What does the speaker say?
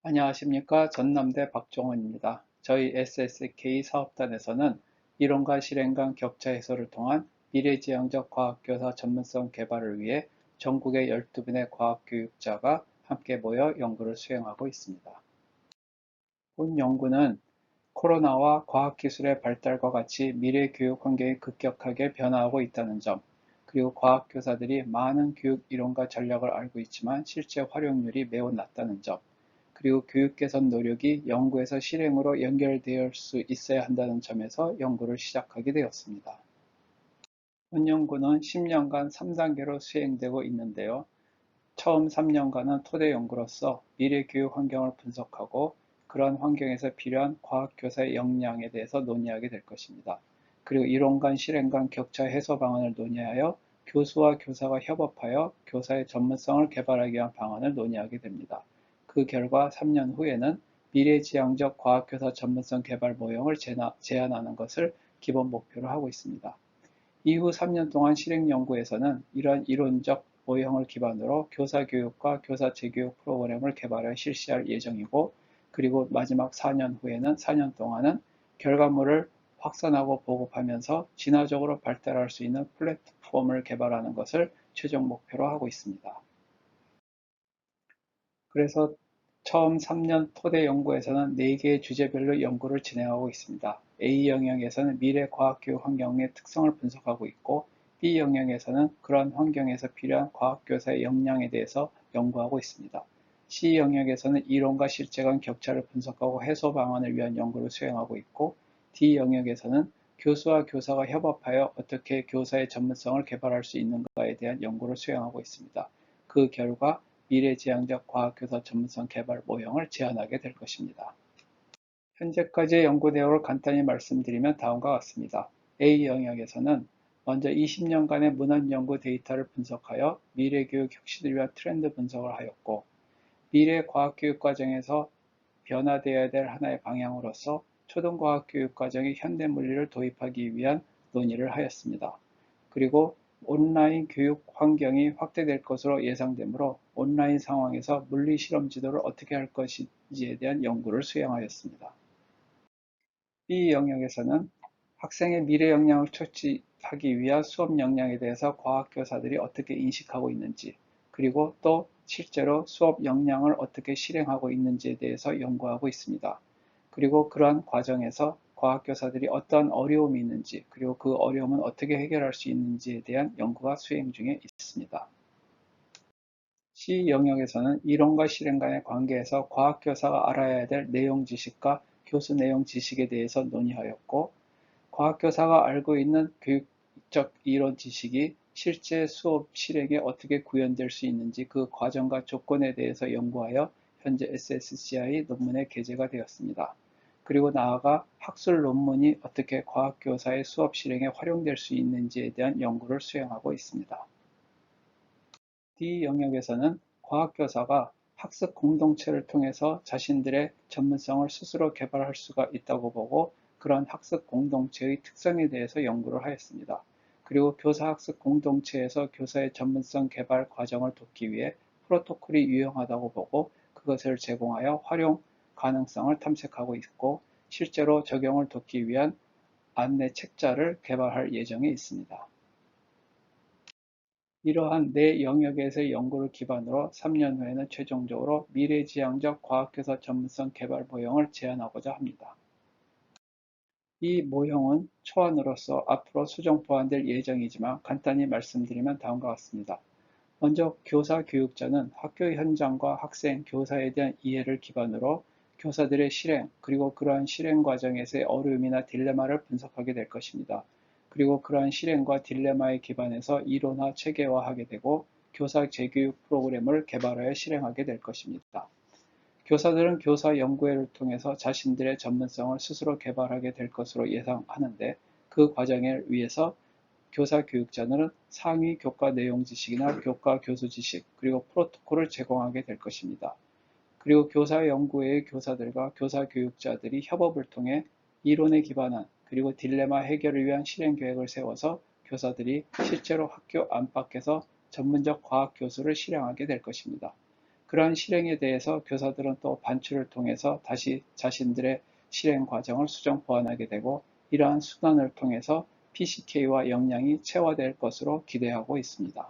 안녕하십니까. 전남대 박종원입니다. 저희 SSK 사업단에서는 이론과 실행 간 격차 해소를 통한 미래지향적 과학교사 전문성 개발을 위해 전국의 12분의 과학교육자가 함께 모여 연구를 수행하고 있습니다. 본 연구는 코로나와 과학기술의 발달과 같이 미래 교육 환경이 급격하게 변화하고 있다는 점, 그리고 과학교사들이 많은 교육 이론과 전략을 알고 있지만 실제 활용률이 매우 낮다는 점, 그리고 교육 개선 노력이 연구에서 실행으로 연결될 수 있어야 한다는 점에서 연구를 시작하게 되었습니다. 본 연구는 10년간 3단계로 수행되고 있는데요. 처음 3년간은 토대 연구로서 미래 교육 환경을 분석하고 그런 환경에서 필요한 과학교사의 역량에 대해서 논의하게 될 것입니다. 그리고 이론 간 실행 간 격차 해소 방안을 논의하여 교수와 교사가 협업하여 교사의 전문성을 개발하기 위한 방안을 논의하게 됩니다. 그 결과 3년 후에는 미래지향적 과학교사 전문성 개발 모형을 제안하는 것을 기본 목표로 하고 있습니다. 이후 3년 동안 실행 연구에서는 이러한 이론적 모형을 기반으로 교사 교육과 교사 재교육 프로그램을 개발해 실시할 예정이고, 그리고 마지막 4년 후에는 4년 동안은 결과물을 확산하고 보급하면서 진화적으로 발달할 수 있는 플랫폼을 개발하는 것을 최종 목표로 하고 있습니다. 그래서 처음 3년 토대 연구에서는 4개의 주제별로 연구를 진행하고 있습니다. A 영역에서는 미래 과학교육 환경의 특성을 분석하고 있고, B 영역에서는 그런 환경에서 필요한 과학교사의 역량에 대해서 연구하고 있습니다. C 영역에서는 이론과 실제 간 격차를 분석하고 해소 방안을 위한 연구를 수행하고 있고, D 영역에서는 교수와 교사가 협업하여 어떻게 교사의 전문성을 개발할 수 있는가에 대한 연구를 수행하고 있습니다. 그 결과 미래지향적 과학교사 전문성 개발 모형을 제안하게 될 것입니다. 현재까지의 연구 내역을 간단히 말씀드리면 다음과 같습니다. A 영역에서는 먼저 20년간의 문헌 연구 데이터를 분석하여 미래교육 혁신을 위한 트렌드 분석을 하였고, 미래 과학교육 과정에서 변화되어야 될 하나의 방향으로서 초등과학교육 과정에 현대물리를 도입하기 위한 논의를 하였습니다. 그리고 온라인 교육 환경이 확대될 것으로 예상되므로 온라인 상황에서 물리 실험 지도를 어떻게 할 것인지에 대한 연구를 수행하였습니다. 이 영역에서는 학생의 미래 역량을 채취하기 위한 수업 역량에 대해서 과학교사들이 어떻게 인식하고 있는지, 그리고 또 실제로 수업 역량을 어떻게 실행하고 있는지에 대해서 연구하고 있습니다. 그리고 그러한 과정에서 과학교사들이 어떤 어려움이 있는지, 그리고 그 어려움은 어떻게 해결할 수 있는지에 대한 연구가 수행 중에 있습니다. C 영역에서는 이론과 실행 간의 관계에서 과학교사가 알아야 될 내용 지식과 교수 내용 지식에 대해서 논의하였고, 과학교사가 알고 있는 교육적 이론 지식이 실제 수업 실행에 어떻게 구현될 수 있는지 그 과정과 조건에 대해서 연구하여 현재 SSCI 논문에 게재가 되었습니다. 그리고 나아가 학술 논문이 어떻게 과학교사의 수업 실행에 활용될 수 있는지에 대한 연구를 수행하고 있습니다. D 영역에서는 과학교사가 학습 공동체를 통해서 자신들의 전문성을 스스로 개발할 수가 있다고 보고, 그런 학습 공동체의 특성에 대해서 연구를 하였습니다. 그리고 교사 학습 공동체에서 교사의 전문성 개발 과정을 돕기 위해 프로토콜이 유용하다고 보고 그것을 제공하여 활용 가능성을 탐색하고 있고, 실제로 적용을 돕기 위한 안내 책자를 개발할 예정에 있습니다. 이러한 네 영역에서의 연구를 기반으로 3년 후에는 최종적으로 미래지향적 과학교사 전문성 개발 모형을 제안하고자 합니다. 이 모형은 초안으로서 앞으로 수정 보완될 예정이지만 간단히 말씀드리면 다음과 같습니다. 먼저 교사 교육자는 학교 현장과 학생, 교사에 대한 이해를 기반으로 교사들의 실행, 그리고 그러한 실행 과정에서의 어려움이나 딜레마를 분석하게 될 것입니다. 그리고 그러한 실행과 딜레마에 기반해서 이론화, 체계화하게 되고 교사 재교육 프로그램을 개발하여 실행하게 될 것입니다. 교사들은 교사 연구회를 통해서 자신들의 전문성을 스스로 개발하게 될 것으로 예상하는데, 그 과정을 위해서 교사 교육자는 상위 교과 내용 지식이나 교과 교수 지식, 그리고 프로토콜을 제공하게 될 것입니다. 그리고 교사 연구회의 교사들과 교사 교육자들이 협업을 통해 이론에 기반한 그리고 딜레마 해결을 위한 실행 계획을 세워서 교사들이 실제로 학교 안팎에서 전문적 과학 교수를 실행하게 될 것입니다. 그러한 실행에 대해서 교사들은 또 반출을 통해서 다시 자신들의 실행 과정을 수정 보완하게 되고 이러한 수단을 통해서 PCK와 역량이 체화될 것으로 기대하고 있습니다.